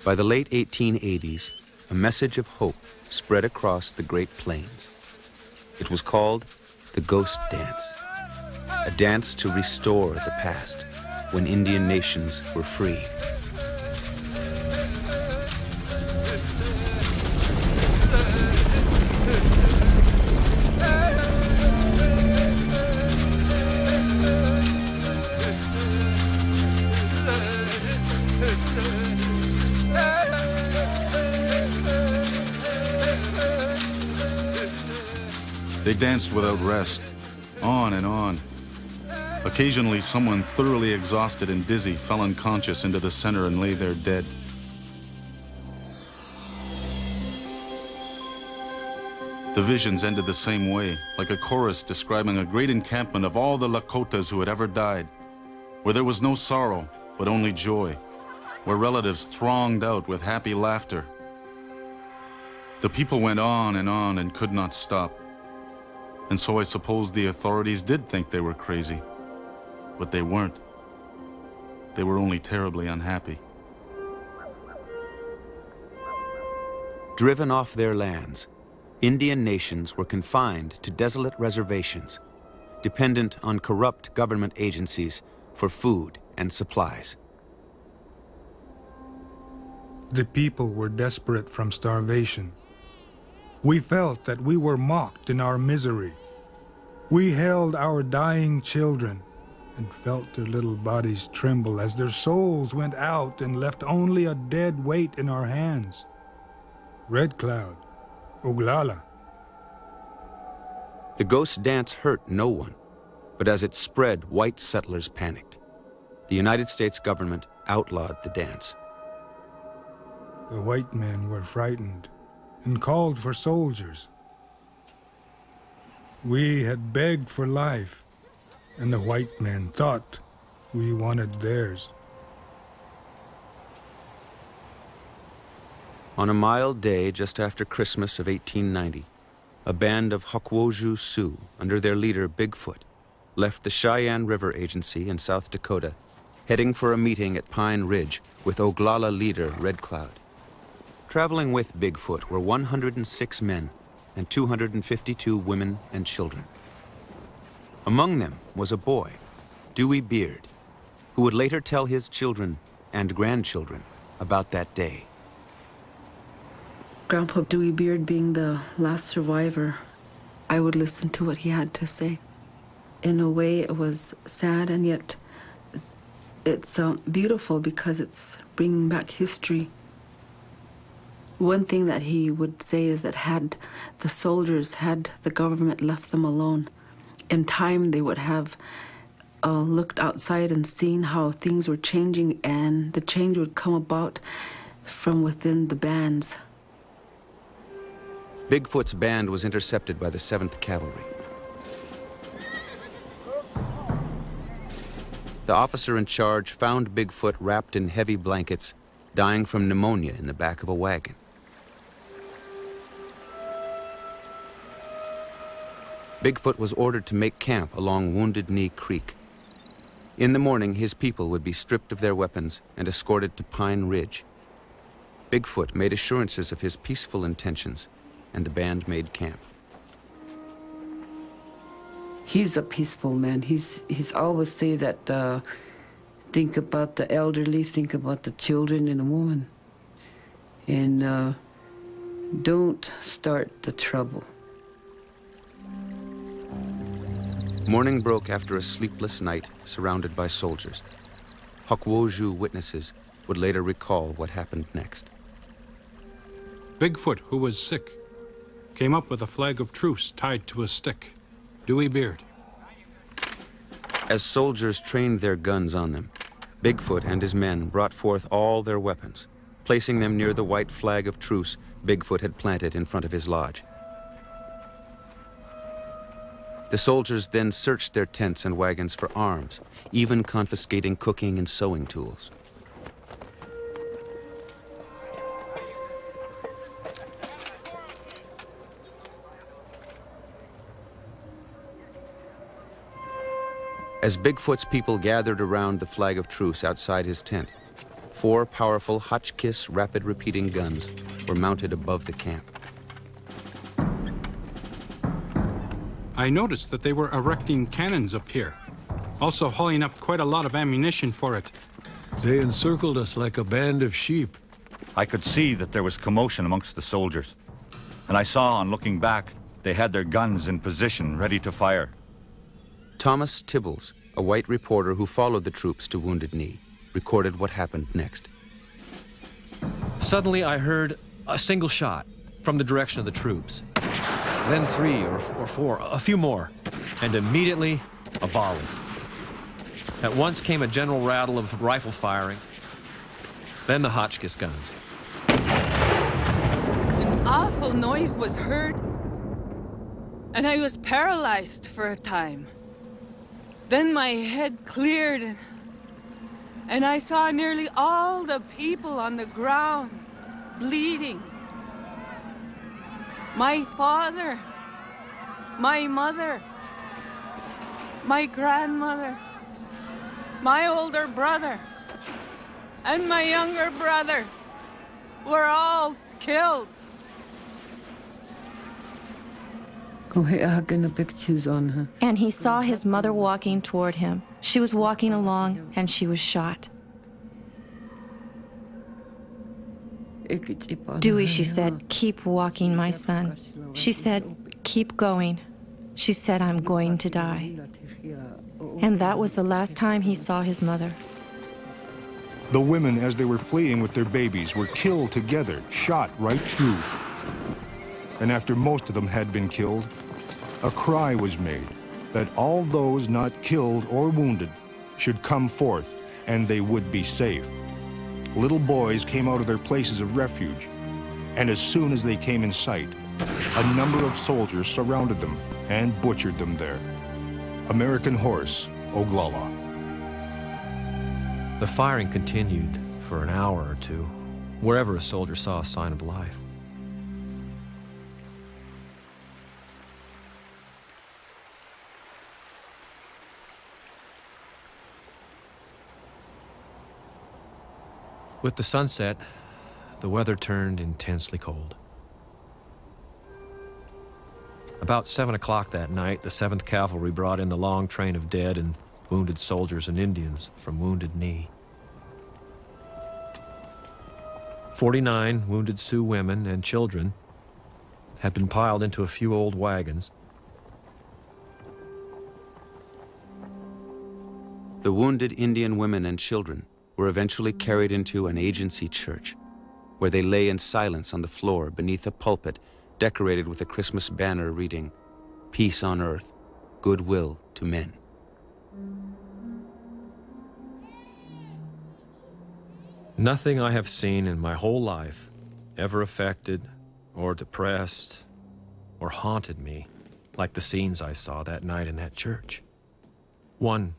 By the late 1880s, a message of hope spread across the Great Plains. It was called the Ghost Dance, a dance to restore the past when Indian nations were free. They danced without rest, on and on. Occasionally, someone thoroughly exhausted and dizzy fell unconscious into the center and lay there dead. The visions ended the same way, like a chorus describing a great encampment of all the Lakotas who had ever died, where there was no sorrow, but only joy, where relatives thronged out with happy laughter. The people went on and could not stop. And so I suppose the authorities did think they were crazy. But they weren't. They were only terribly unhappy. Driven off their lands, Indian nations were confined to desolate reservations, dependent on corrupt government agencies for food and supplies. The people were desperate from starvation. We felt that we were mocked in our misery. We held our dying children and felt their little bodies tremble as their souls went out and left only a dead weight in our hands. Red Cloud, Oglala. The ghost dance hurt no one, but as it spread, white settlers panicked. The United States government outlawed the dance. The white men were frightened and called for soldiers. We had begged for life, and the white men thought we wanted theirs. On a mild day just after Christmas of 1890, a band of Hokwoju Sioux, under their leader Bigfoot, left the Cheyenne River Agency in South Dakota, heading for a meeting at Pine Ridge with Oglala leader Red Cloud. Traveling with Bigfoot were 106 men and 252 women and children. Among them was a boy, Dewey Beard, who would later tell his children and grandchildren about that day. Grandpa Dewey Beard being the last survivor, I would listen to what he had to say. In a way, it was sad, and yet it's beautiful because it's bringing back history. One thing that he would say is that had the government left them alone, in time they would have looked outside and seen how things were changing, and the change would come about from within the bands. Bigfoot's band was intercepted by the 7th Cavalry. The officer in charge found Bigfoot wrapped in heavy blankets, dying from pneumonia in the back of a wagon. Bigfoot was ordered to make camp along Wounded Knee Creek. In the morning, his people would be stripped of their weapons and escorted to Pine Ridge. Bigfoot made assurances of his peaceful intentions, and the band made camp. He's a peaceful man. He's always say that think about the elderly, think about the children and the woman, and don't start the trouble. Morning broke after a sleepless night surrounded by soldiers. Hokwoju witnesses would later recall what happened next. Bigfoot, who was sick, came up with a flag of truce tied to a stick. Dewey Beard. As soldiers trained their guns on them, Bigfoot and his men brought forth all their weapons, placing them near the white flag of truce Bigfoot had planted in front of his lodge. The soldiers then searched their tents and wagons for arms, even confiscating cooking and sewing tools. As Bigfoot's people gathered around the flag of truce outside his tent, 4 powerful Hotchkiss rapid-repeating guns were mounted above the camp. I noticed that they were erecting cannons up here, also hauling up quite a lot of ammunition for it. They encircled us like a band of sheep. I could see that there was commotion amongst the soldiers. And I saw, on looking back, they had their guns in position, ready to fire. Thomas Tibbles, a white reporter who followed the troops to Wounded Knee, recorded what happened next. Suddenly I heard a single shot from the direction of the troops. Then 3 or 4, a few more, and immediately a volley. At once came a general rattle of rifle firing, then the Hotchkiss guns. An awful noise was heard, and I was paralyzed for a time. Then my head cleared, and I saw nearly all the people on the ground, bleeding. My father, my mother, my grandmother, my older brother, and my younger brother were all killed. And he saw his mother walking toward him. She was walking along, and she was shot. Dewey, she said, keep walking, my son. She said, keep going. She said, I'm going to die. And that was the last time he saw his mother. The women, as they were fleeing with their babies, were killed together, shot right through. And after most of them had been killed, a cry was made that all those not killed or wounded should come forth, and they would be safe. Little boys came out of their places of refuge, and as soon as they came in sight, a number of soldiers surrounded them and butchered them there. American Horse, Oglala. The firing continued for an hour or two, wherever a soldier saw a sign of life. With the sunset, the weather turned intensely cold. About 7 o'clock that night, the 7th Cavalry brought in the long train of dead and wounded soldiers and Indians from Wounded Knee. 49 wounded Sioux women and children had been piled into a few old wagons. The wounded Indian women and children were eventually carried into an agency church, where they lay in silence on the floor beneath a pulpit decorated with a Christmas banner reading, "Peace on earth, goodwill to men." Nothing I have seen in my whole life ever affected or depressed or haunted me like the scenes I saw that night in that church. One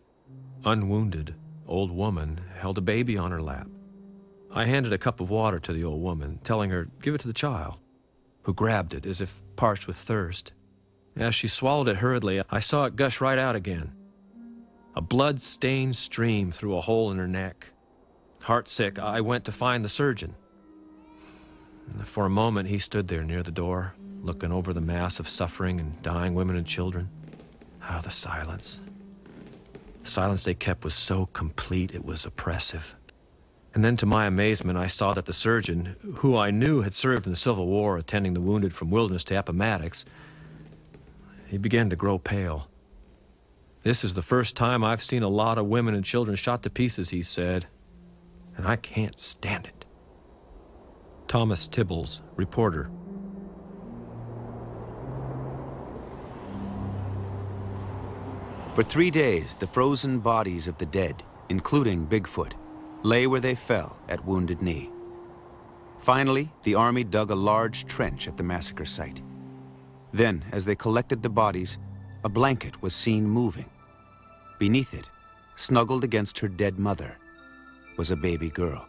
unwounded old woman held a baby on her lap. I handed a cup of water to the old woman, telling her, give it to the child, who grabbed it as if parched with thirst. As she swallowed it hurriedly, I saw it gush right out again. A blood-stained stream through a hole in her neck. Heartsick, I went to find the surgeon. For a moment, he stood there near the door, looking over the mass of suffering and dying women and children. Ah, the silence. The silence they kept was so complete, it was oppressive. And then to my amazement, I saw that the surgeon, who I knew had served in the Civil War attending the wounded from Wilderness to Appomattox, he began to grow pale. This is the first time I've seen a lot of women and children shot to pieces, he said, and I can't stand it. Thomas Tibbles, reporter. For 3 days, the frozen bodies of the dead, including Bigfoot, lay where they fell at Wounded Knee. Finally, the army dug a large trench at the massacre site. Then, as they collected the bodies, a blanket was seen moving. Beneath it, snuggled against her dead mother, was a baby girl.